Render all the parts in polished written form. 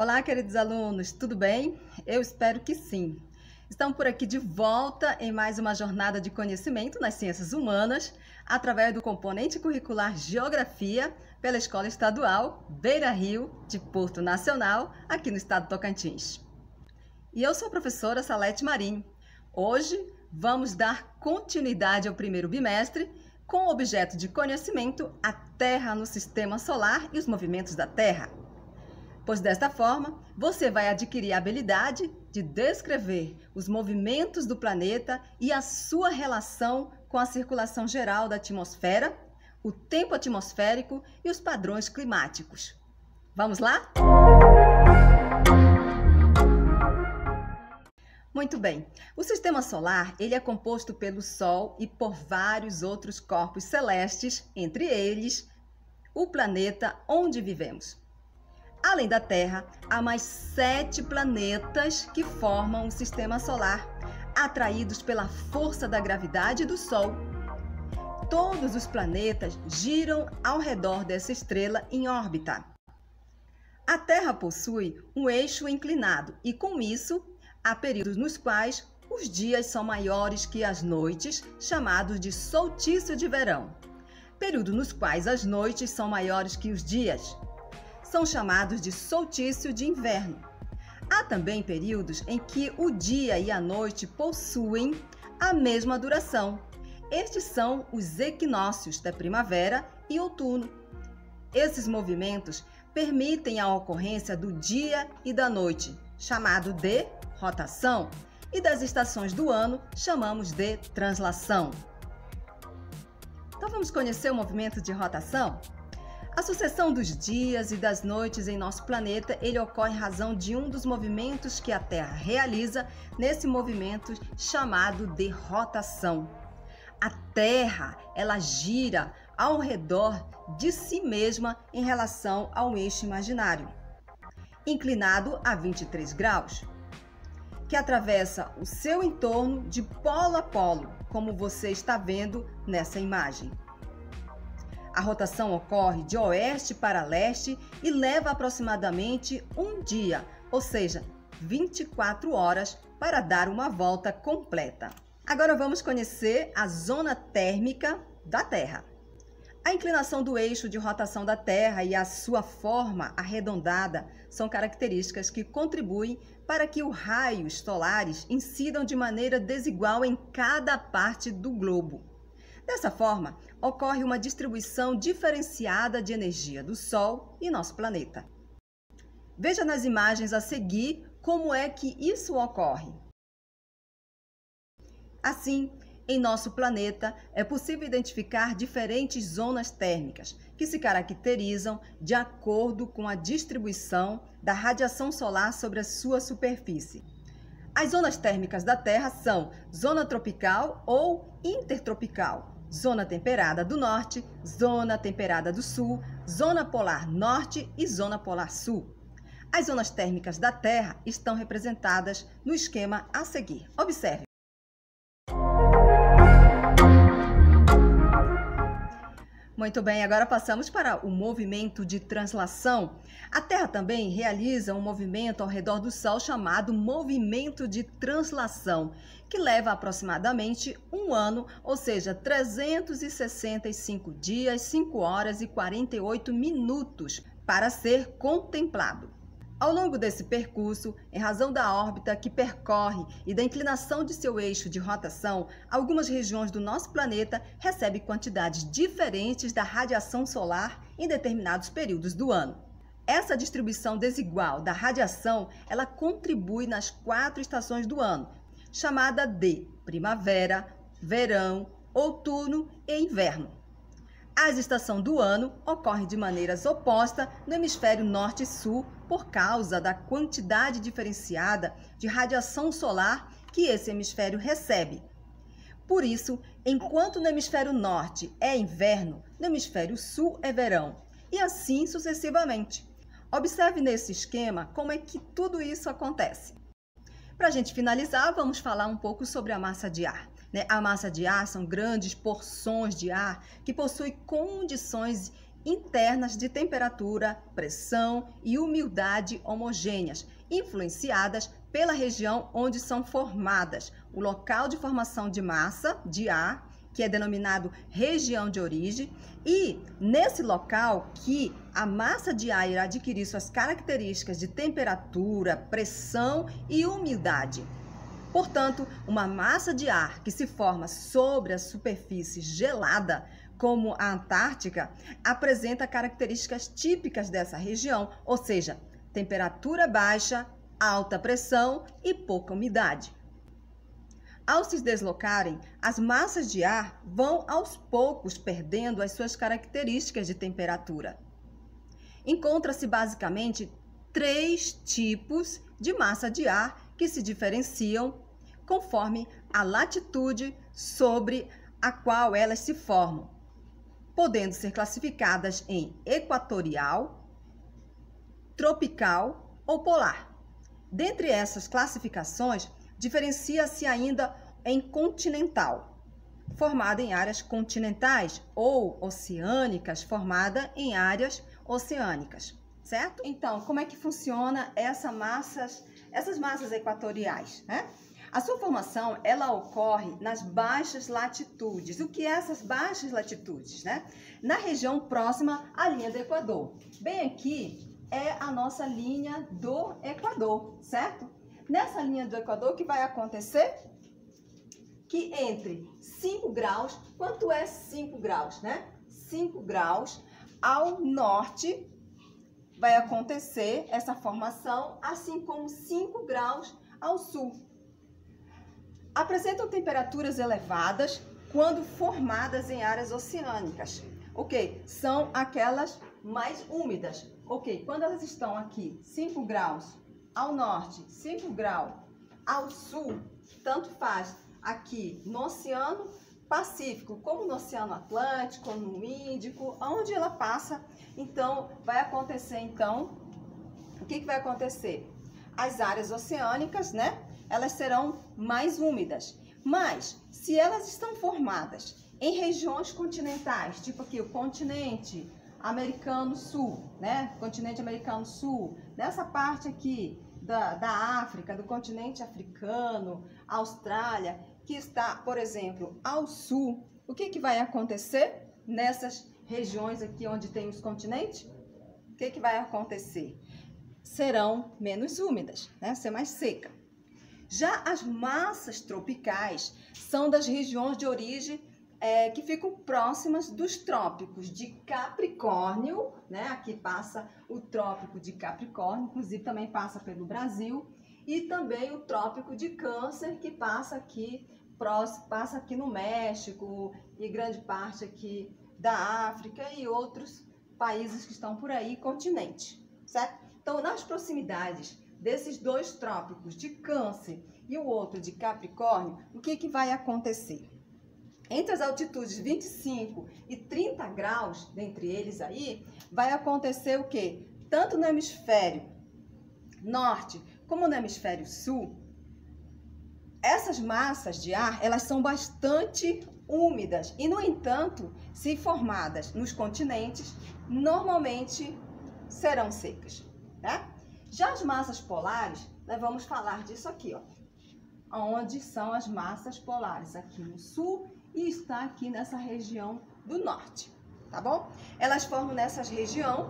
Olá, queridos alunos, tudo bem? Eu espero que sim. Estamos por aqui de volta em mais uma jornada de conhecimento nas ciências humanas, através do componente curricular Geografia, pela Escola Estadual Beira Rio de Porto Nacional, aqui no estado de Tocantins. E eu sou a professora Salete Marinho. Hoje vamos dar continuidade ao primeiro bimestre com o objeto de conhecimento a Terra no Sistema Solar e os movimentos da Terra. Pois desta forma, você vai adquirir a habilidade de descrever os movimentos do planeta e a sua relação com a circulação geral da atmosfera, o tempo atmosférico e os padrões climáticos. Vamos lá? Muito bem. O Sistema Solar ele é composto pelo Sol e por vários outros corpos celestes, entre eles o planeta onde vivemos. Além da Terra, há mais 7 planetas que formam o Sistema Solar, atraídos pela força da gravidade do Sol. Todos os planetas giram ao redor dessa estrela em órbita. A Terra possui um eixo inclinado e, com isso, há períodos nos quais os dias são maiores que as noites, chamados de solstício de verão. Períodos nos quais as noites são maiores que os dias são chamados de solstício de inverno. Há também períodos em que o dia e a noite possuem a mesma duração. Estes são os equinócios da primavera e outono. Esses movimentos permitem a ocorrência do dia e da noite, chamado de rotação, e das estações do ano, chamamos de translação. Então vamos conhecer o movimento de rotação? A sucessão dos dias e das noites em nosso planeta, ele ocorre em razão de um dos movimentos que a Terra realiza, nesse movimento chamado de rotação. A Terra, ela gira ao redor de si mesma em relação ao eixo imaginário, inclinado a 23 graus, que atravessa o seu entorno de polo a polo, como você está vendo nessa imagem. A rotação ocorre de oeste para leste e leva aproximadamente um dia, ou seja, 24 horas para dar uma volta completa. Agora vamos conhecer a zona térmica da Terra. A inclinação do eixo de rotação da Terra e a sua forma arredondada são características que contribuem para que os raios solares incidam de maneira desigual em cada parte do globo. Dessa forma, ocorre uma distribuição diferenciada de energia do Sol e nosso planeta. Veja nas imagens a seguir como é que isso ocorre. Assim, em nosso planeta, é possível identificar diferentes zonas térmicas que se caracterizam de acordo com a distribuição da radiação solar sobre a sua superfície. As zonas térmicas da Terra são zona tropical ou intertropical, zona temperada do norte, zona temperada do sul, zona polar norte e zona polar sul. As zonas térmicas da Terra estão representadas no esquema a seguir. Observe. Muito bem, agora passamos para o movimento de translação. A Terra também realiza um movimento ao redor do Sol chamado movimento de translação, que leva aproximadamente um ano, ou seja, 365 dias, 5 horas e 48 minutos para ser contemplado. Ao longo desse percurso, em razão da órbita que percorre e da inclinação de seu eixo de rotação, algumas regiões do nosso planeta recebem quantidades diferentes da radiação solar em determinados períodos do ano. Essa distribuição desigual da radiação, ela contribui nas 4 estações do ano, chamada de primavera, verão, outono e inverno. A estação do ano ocorre de maneiras opostas no hemisfério norte e sul por causa da quantidade diferenciada de radiação solar que esse hemisfério recebe. Por isso, enquanto no hemisfério norte é inverno, no hemisfério sul é verão, e assim sucessivamente. Observe nesse esquema como é que tudo isso acontece. Para a gente finalizar, vamos falar um pouco sobre a massa de ar. A massa de ar são grandes porções de ar que possuem condições internas de temperatura, pressão e umidade homogêneas, influenciadas pela região onde são formadas, o local de formação de massa de ar, que é denominado região de origem, e nesse local que a massa de ar irá adquirir suas características de temperatura, pressão e umidade. Portanto, uma massa de ar que se forma sobre a superfície gelada, como a Antártica, apresenta características típicas dessa região, ou seja, temperatura baixa, alta pressão e pouca umidade. Ao se deslocarem, as massas de ar vão aos poucos perdendo as suas características de temperatura. Encontra-se basicamente 3 tipos de massa de ar que se diferenciam conforme a latitude sobre a qual elas se formam, podendo ser classificadas em equatorial, tropical ou polar. Dentre essas classificações, diferencia-se ainda em continental, formada em áreas continentais, ou oceânicas, formada em áreas oceânicas, certo? Então, como é que funciona essas massas equatoriais, né? A sua formação, ela ocorre nas baixas latitudes. O que é essas baixas latitudes, né? Na região próxima à linha do Equador. Bem aqui é a nossa linha do Equador, certo? Nessa linha do Equador, o que vai acontecer? Que entre 5 graus, quanto é 5 graus, né? 5 graus ao norte vai acontecer essa formação, assim como 5 graus ao sul. Apresentam temperaturas elevadas quando formadas em áreas oceânicas. Ok, são aquelas mais úmidas. Ok, quando elas estão aqui 5 graus ao norte, 5 graus ao sul, tanto faz aqui no Oceano Pacífico, como no Oceano Atlântico, no Índico, onde ela passa, então vai acontecer, o que vai acontecer? As áreas oceânicas, né? Elas serão mais úmidas, mas se elas estão formadas em regiões continentais, tipo aqui o continente americano sul, né? Continente americano sul, nessa parte aqui da África, do continente africano, Austrália, que está, por exemplo, ao sul, o que vai acontecer nessas regiões aqui onde tem os continentes? O que vai acontecer? Serão menos úmidas, né? Ser mais seca. Já as massas tropicais são das regiões de origem que ficam próximas dos trópicos de Capricórnio, né? Aqui passa o trópico de Capricórnio, inclusive também passa pelo Brasil, e também o trópico de Câncer, que passa aqui no México e grande parte aqui da África e outros países que estão por aí, continente, certo? Então, nas proximidades desses 2 trópicos de Câncer e o outro de Capricórnio, o que vai acontecer? Entre as altitudes de 25 e 30 graus, dentre eles aí, vai acontecer o quê? Tanto no hemisfério norte como no hemisfério sul, essas massas de ar, elas são bastante úmidas e, no entanto, se formadas nos continentes, normalmente serão secas, né? Já as massas polares, nós vamos falar disso aqui, ó. Onde são as massas polares? Aqui no sul e está aqui nessa região do norte, tá bom? Elas formam nessas regiões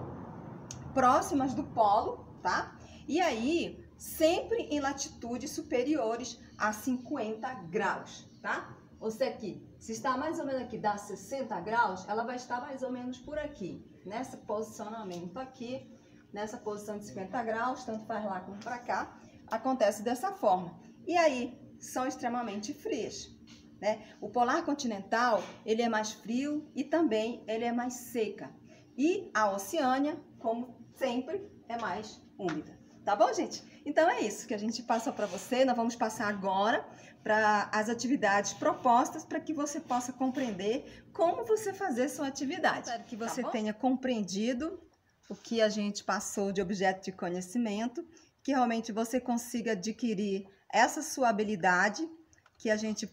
próximas do polo, tá? E aí, sempre em latitudes superiores a 50 graus, tá? Ou seja, aqui, se está mais ou menos aqui, dá 60 graus, ela vai estar mais ou menos por aqui, nesse posicionamento aqui, nessa posição de 50 graus, tanto faz lá como para cá, acontece dessa forma. E aí, são extremamente frias, né? O polar continental, ele é mais frio e também ele é mais seca. E a Oceânia, como sempre, é mais úmida. Tá bom, gente? Então é isso que a gente passa para você. Nós vamos passar agora para as atividades propostas para que você possa compreender como você fazer sua atividade. Espero que você tenha compreendido o que a gente passou de objeto de conhecimento, que realmente você consiga adquirir essa sua habilidade que a gente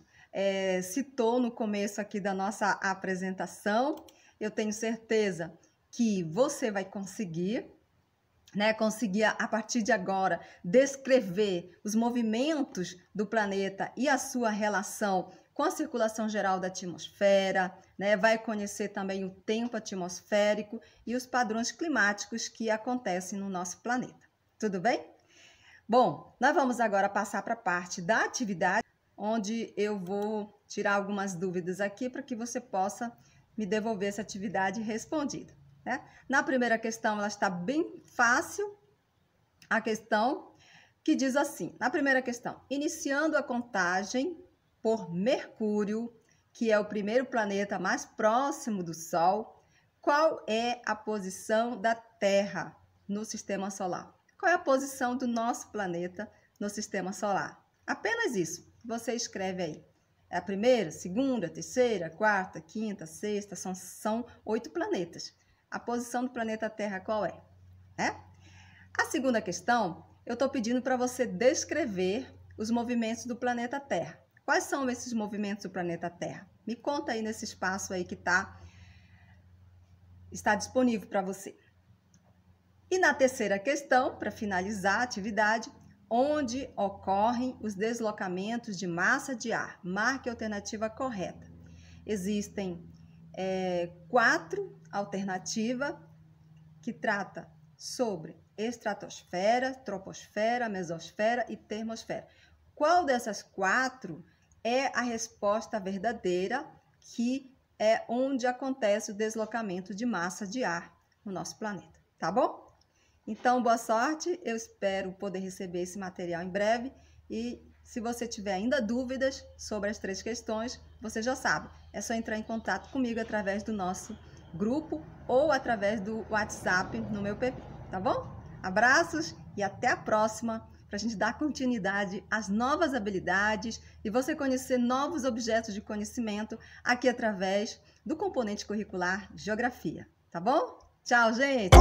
citou no começo aqui da nossa apresentação. Eu tenho certeza que você vai conseguir, né, conseguir a partir de agora descrever os movimentos do planeta e a sua relação com a circulação geral da atmosfera, né? Vai conhecer também o tempo atmosférico e os padrões climáticos que acontecem no nosso planeta. Tudo bem? Bom, nós vamos agora passar para a parte da atividade, onde eu vou tirar algumas dúvidas aqui para que você possa me devolver essa atividade respondida, né? Na primeira questão, ela está bem fácil, a questão que diz assim, na primeira questão, iniciando a contagem por Mercúrio, que é o primeiro planeta mais próximo do Sol, qual é a posição da Terra no Sistema Solar? Qual é a posição do nosso planeta no Sistema Solar? Apenas isso, você escreve aí. É a primeira, segunda, terceira, quarta, quinta, sexta, são 8 planetas. A posição do planeta Terra qual é? A segunda questão, eu estou pedindo para você descrever os movimentos do planeta Terra. Quais são esses movimentos do planeta Terra? Me conta aí nesse espaço aí que está disponível para você. E na terceira questão, para finalizar a atividade, onde ocorrem os deslocamentos de massa de ar? Marque a alternativa correta. Existem 4 alternativas que trata sobre estratosfera, troposfera, mesosfera e termosfera. Qual dessas 4 é a resposta verdadeira, que é onde acontece o deslocamento de massa de ar no nosso planeta, tá bom? Então, boa sorte, eu espero poder receber esse material em breve e se você tiver ainda dúvidas sobre as 3 questões, você já sabe, é só entrar em contato comigo através do nosso grupo ou através do WhatsApp no meu PP, tá bom? Abraços e até a próxima, para a gente dar continuidade às novas habilidades e você conhecer novos objetos de conhecimento aqui através do componente curricular Geografia, tá bom? Tchau, gente!